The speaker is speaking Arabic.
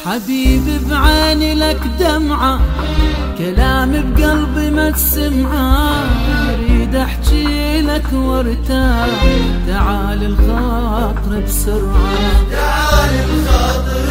حبيبي بعيني لك دمعة، كلام بقلبي ما تسمعه، اريد احجي لك وارتاح، تعال الخاطر بسرعة، تعال الخاطر